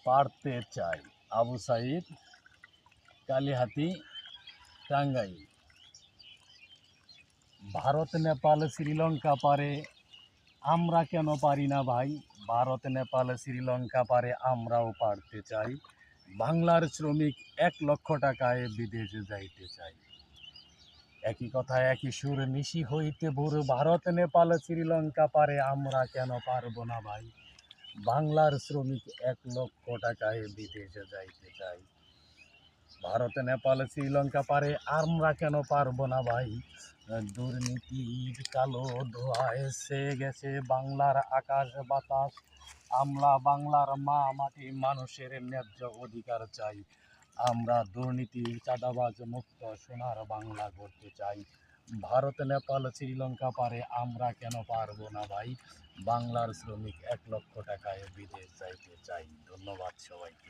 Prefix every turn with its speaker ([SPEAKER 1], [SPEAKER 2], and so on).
[SPEAKER 1] পারতে চাই। আবু সাঈদ, কালিহাতী, টাঙ্গাইল। ভারত, নেপাল, শ্রীলঙ্কা পারে, আমরা কেন পারি না ভাই? ভারত, নেপাল, শ্রীলঙ্কা পারে, আমরাও পারতে চাই। বাংলার শ্রমিক 1,00,000 টাকায় বিদেশে যাইতে চাই। একই কথা একই সুর, নিশি হইতে ভোর। ভারত, নেপাল, শ্রীলঙ্কা পারে, আমরা কেন পারবো না ভাই? বাংলার শ্রমিক 1,00,000 টাকায় বিদেশে যাইতে চাই। ভারত, নেপাল, শ্রীলঙ্কা পারে, আমরা কেন পারবো না ভাই? দুর্নীতির কালো ধোঁয়ায় ছেয়ে গেছে বাংলার আকাশ বাতাস। আমরা বাংলার মা মাটি, মানুষের ন্যায্য অধিকার চাই। আমরা দুর্নীতি চাঁদাবাজ মুক্ত সোনার বাংলা গড়তে চাই। ভারত, নেপাল, শ্রীলঙ্কা পারে, আমরা কেন পারবো না ভাই? বাংলার শ্রমিক 1,00,000 টাকায় বিদেশ যাইতে চাই। ধন্যবাদ সবাইকে।